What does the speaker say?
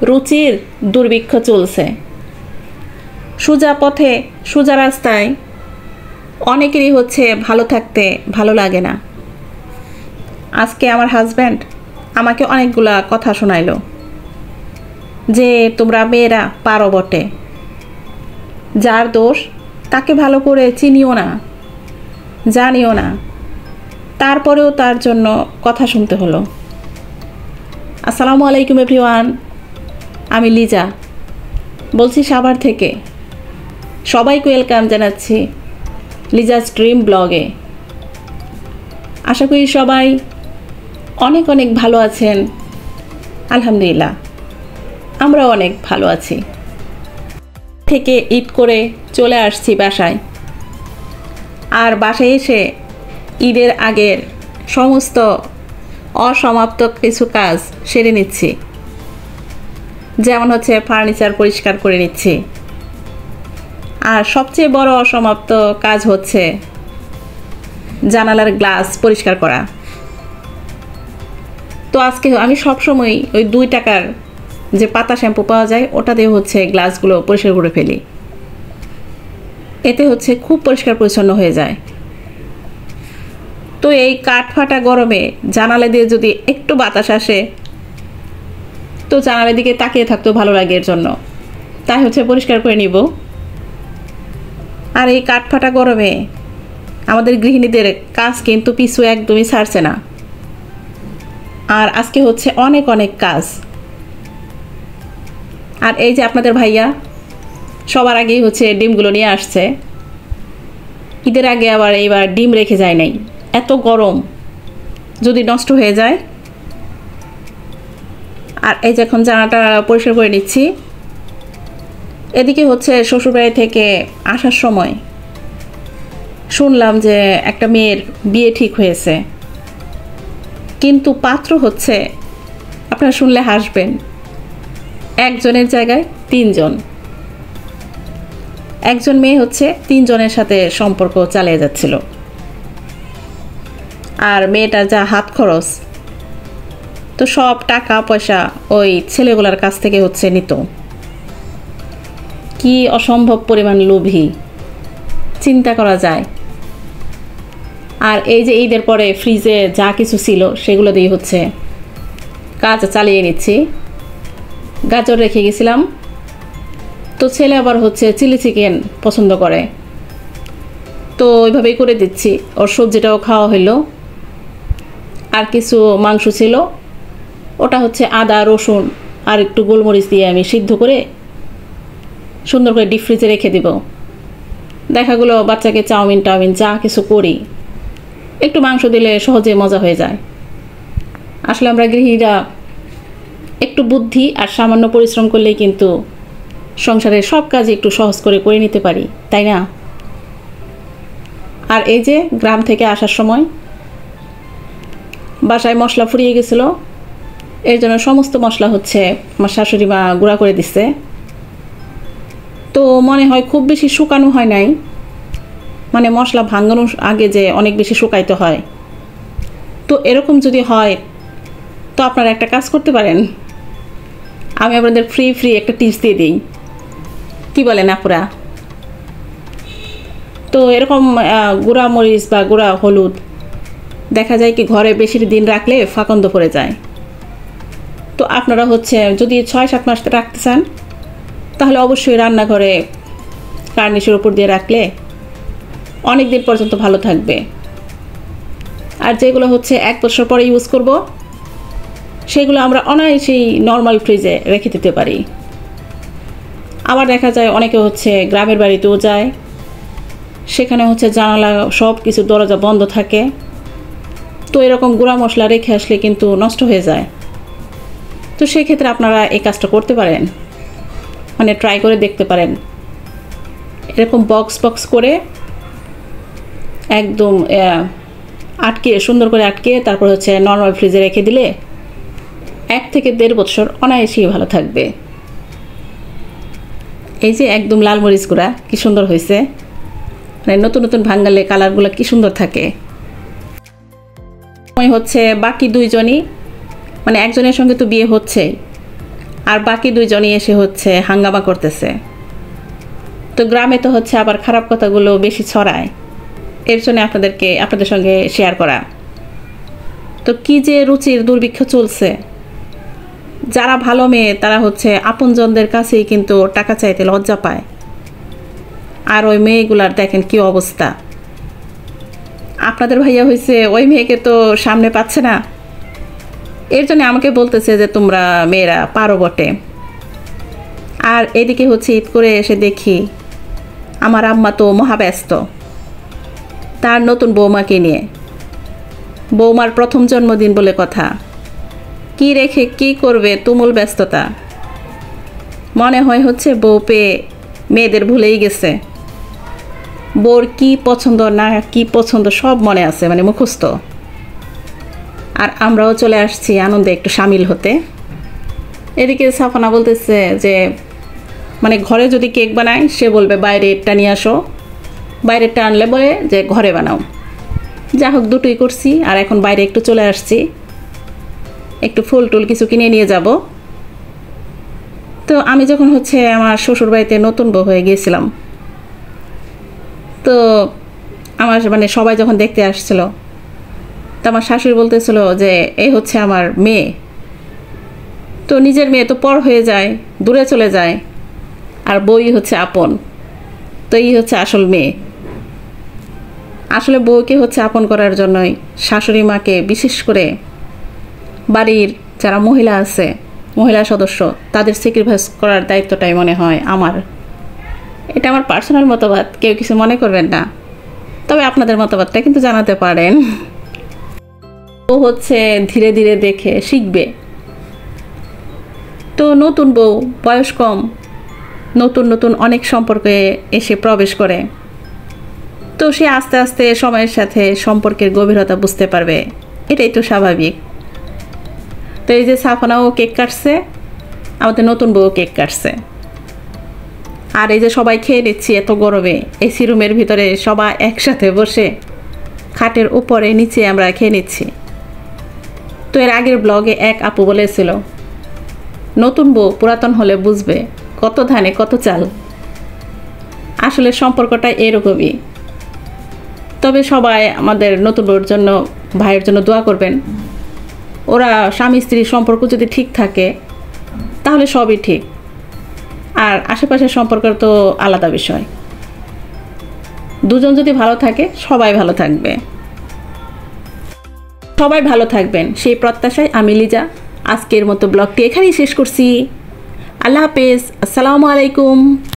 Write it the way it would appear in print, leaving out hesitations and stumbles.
রুচির দুর্ভিক্ষ চলছে। সোজা পথে সোজা রাস্তায় অনেকেরই হচ্ছে ভালো থাকতে ভালো লাগে না। আজকে আমার হাজব্যান্ড আমাকে অনেকগুলা কথা শোনাইলো যে তোমরা মেয়েরা পারো বটে, যার দোষ তাকে ভালো করে চিনিও না, জানিও না, তারপরেও তার জন্য কথা শুনতে হলো। আসসালামু আলাইকুম এভরিওয়ান, আমি লিজা বলছি সাভার থেকে। সবাইকে ওয়েলকাম জানাচ্ছি লিজাস ড্রিম ব্লগে। আশা করি সবাই অনেক অনেক ভালো আছেন। আলহামদুলিল্লাহ আমরাও অনেক ভালো আছি। থেকে ঈদ করে চলে আসছি বাসায়, আর বাসায় এসে ঈদের আগের সমস্ত অসমাপ্ত কিছু কাজ সেরে নিচ্ছি। যেমন হচ্ছে ফার্নিচার পরিষ্কার করে নিচ্ছি, আর সবচেয়ে বড় অসমাপ্ত কাজ হচ্ছে জানালার গ্লাস পরিষ্কার করা। তো আজকে আমি সবসময় ওই 2 টাকার যে পাতা শ্যাম্পু পাওয়া যায় ওটা দিয়ে হচ্ছে গ্লাসগুলো পরিষ্কার করে ফেলি। এতে হচ্ছে খুব পরিষ্কার পরিচ্ছন্ন হয়ে যায়। তো এই কাঠফাটা গরমে জানালা দিয়ে যদি একটু বাতাস আসে তো জানালার দিকে তাকিয়ে থাকতেও ভালো লাগে, এর জন্য তাই হচ্ছে পরিষ্কার করে নিব। আর এই কাঠফাটা গরমে আমাদের গৃহিণীদের কাজ কিন্তু পিছু একদমই ছাড়ছে না। আর আজকে হচ্ছে অনেক অনেক কাজ। আর এই যে আপনাদের ভাইয়া সবার আগেই হচ্ছে ডিমগুলো নিয়ে আসছে। ঈদের আগে আবার এইবার ডিম রেখে যায় নাই, এত গরম যদি নষ্ট হয়ে যায়। আর এই যে এখন জানালাটা পরিষ্কার করে নিচ্ছি। এদিকে হচ্ছে শ্বশুরবাড়ি থেকে আসার সময় শুনলাম যে একটা মেয়ের বিয়ে ঠিক হয়েছে, কিন্তু পাত্র হচ্ছে, আপনারা শুনলে হাসবেন, একজনের জায়গায় 3 জন। একজন মেয়ে হচ্ছে 3 জনের সাথে সম্পর্ক চালিয়ে যাচ্ছিল। আর মেয়েটার যা হাত খরচ, তো সব টাকা পয়সা ওই ছেলেগুলার কাছ থেকে হচ্ছে নিত। কি অসম্ভব পরিমাণ লোভী, চিন্তা করা যায়। আর এই যে ঈদের পরে ফ্রিজে যা কিছু ছিল সেগুলো দিয়ে হচ্ছে কাজ চালিয়ে নিচ্ছি। গাজর রেখে গেছিলাম, তো ছেলে আবার হচ্ছে চিলি চিকেন পছন্দ করে, তো ওইভাবেই করে দিচ্ছি। ওর সবজিটাও খাওয়া হইলো। আর কিছু মাংস ছিল, ওটা হচ্ছে আদা রসুন আর একটু গোলমরিচ দিয়ে আমি সিদ্ধ করে সুন্দর করে ডিপ ফ্রিজে রেখে দিব। দেখাগুলো বাচ্চাকে চাউমিন টাউমিন যা কিছু করি, একটু মাংস দিলে সহজে মজা হয়ে যায়। আসলে আমরা গৃহিণীরা একটু বুদ্ধি আর সামান্য পরিশ্রম করলেই কিন্তু সংসারের সব কাজ একটু সহজ করে নিতে পারি, তাই না? আর এই যে গ্রাম থেকে আসার সময় বাসায় মশলা ফুরিয়ে গেছিলো, এর জন্য সমস্ত মশলা হচ্ছে আমার শাশুড়ি মা গুঁড়া করে দিচ্ছে। তো মনে হয় খুব বেশি শুকানো হয় নাই, মানে মশলা ভাঙানোর আগে যে অনেক বেশি শুকাইতে হয়। তো এরকম যদি হয় তো আপনারা একটা কাজ করতে পারেন, আমি আপনাদের ফ্রি একটা টিপস দিয়ে দিই, কি বলেন আপুরা? তো এরকম গুঁড়া মরিচ বা গুঁড়া হলুদ দেখা যায় কি ঘরে বেশি দিন রাখলে ফাকন্দ পড়ে যায়। তো আপনারা হচ্ছে যদি 6-7 মাস রাখতে চান তাহলে অবশ্যই রান্নাঘরে কার্নিশের উপর দিয়ে রাখলে অনেক দিন পর্যন্ত ভালো থাকবে। আর যেগুলো হচ্ছে 1 বছর পরে ইউজ করব সেগুলো আমরা অনায়াসেই নর্মাল ফ্রিজে রেখে দিতে পারি। আবার দেখা যায় অনেকে হচ্ছে গ্রামের বাড়িতেও যায়, সেখানে হচ্ছে জানালা সব কিছু দরজা বন্ধ থাকে, তো এরকম গুঁড়া মশলা রেখে আসলে কিন্তু নষ্ট হয়ে যায়। তো সেক্ষেত্রে আপনারা এই কাজটা করতে পারেন, মানে ট্রাই করে দেখতে পারেন। এরকম বক্স করে একদম আটকে সুন্দর করে আটকে তারপর হচ্ছে নর্মাল ফ্রিজে রেখে দিলে 1 থেকে 1.5 বছর অনায়াসেই ভালো থাকবে। এই যে একদম লাল মরিচ গুঁড়া কি সুন্দর হয়েছে, মানে নতুন নতুন ভাঙালে কালারগুলো কি সুন্দর থাকে। হচ্ছে বাকি 2 জনই, মানে একজনের সঙ্গে তো বিয়ে হচ্ছে, আর বাকি দুইজনই এসে হচ্ছে হাঙ্গামা করতেছে। তো গ্রামে তো হচ্ছে আবার খারাপ কথাগুলো বেশি ছড়ায়, এর জন্য আপনাদের সঙ্গে শেয়ার করা। তো কি যে রুচির দুর্ভিক্ষ চলছে, যারা ভালো মেয়ে তারা হচ্ছে আপনজনদের কাছেই কিন্তু টাকা চাইতে লজ্জা পায়, আর ওই মেয়েগুলার দেখেন কি অবস্থা। আপনাদের ভাইয়া হয়েছে ওই মেয়েকে তো সামনে পাচ্ছে না, এর জন্য আমাকে বলতেছে যে তোমরা মেয়েরা পারো বটে। আর এদিকে হচ্ছে ঈদ করে এসে দেখি আমার আম্মা তো মহাব্যস্ত তার নতুন বৌমাকে নিয়ে। বৌমার প্রথম জন্মদিন বলে কথা, কি রেখে কি করবে, তুমুল ব্যস্ততা। মনে হয় হচ্ছে বউ পেয়ে মেয়েদের ভুলেই গেছে। বউর কি পছন্দ না কি পছন্দ সব মনে আছে, মানে মুখস্থ। আর আমরাও চলে আসছি আনন্দে একটু সামিল হতে। এদিকে সাফানা বলতেছে যে মানে ঘরে যদি কেক বানায় সে বলবে বাইরেরটা নিয়ে আসো, বাইরেরটা আনলে বলে যে ঘরে বানাও। যা হোক দুটোই করছি, আর এখন বাইরে একটু চলে আসছি, একটু ফুল টুল কিছু কিনে নিয়ে যাব। তো আমি যখন হচ্ছে আমার শ্বশুর বাড়িতে নতুন বউ হয়ে গিয়েছিলাম, তো আমার মানে সবাই যখন দেখতে আসছিল, তো আমার শাশুড়ি বলতেছিল যে এই হচ্ছে আমার মেয়ে। তো নিজের মেয়ে তো পর হয়ে যায়, দূরে চলে যায়, আর বউই হচ্ছে আপন। তো এই হচ্ছে আসল মেয়ে। আসলে বউকে হচ্ছে আপন করার জন্যই শাশুড়ি মাকে, বিশেষ করে বাড়ির যারা মহিলা আছে, মহিলা সদস্য, তাদের স্যাক্রিফাইস করার দায়িত্বটাই মনে হয় আমার। এটা আমার পার্সোনাল মতবাদ, কেউ কিছু মনে করবেন না, তবে আপনাদের মতবাদটা কিন্তু জানাতে পারেন। ও হচ্ছে ধীরে ধীরে দেখে শিখবে। তো নতুন বউ, বয়স কম, নতুন নতুন অনেক সম্পর্কে এসে প্রবেশ করে। তো সে আস্তে আস্তে সময়ের সাথে সম্পর্কের গভীরতা বুঝতে পারবে, এটাই তো স্বাভাবিক। তো এই যে সাফানাও কেক কাটছে, আমাদের নতুন বউ কেক কাটছে, আর এই যে সবাই খেয়ে নিচ্ছি এত গরমে এসি রুমের ভিতরে সবাই একসাথে বসে খাটের উপরে নিচে আমরা খেয়ে নিচ্ছি। তো এর আগের ব্লগে এক আপু বলেছিল নতুন বউ পুরাতন হলে বুঝবে কত ধানে কত চাল। আসলে সম্পর্কটা এরকমই। তবে সবাই আমাদের নতুন বউর জন্য, ভাইয়ের জন্য দোয়া করবেন। ওরা স্বামী স্ত্রীর সম্পর্ক যদি ঠিক থাকে তাহলে সবই ঠিক, আর আশেপাশের সম্পর্ক তো আলাদা বিষয়। দুজন যদি ভালো থাকে সবাই ভালো থাকবে। সবাই ভালো থাকবেন সেই প্রত্যাশায় আমি লিজা আজকের মতো ব্লগটি এখানেই শেষ করছি। আল্লাহ হাফেজ, আসসালামু আলাইকুম।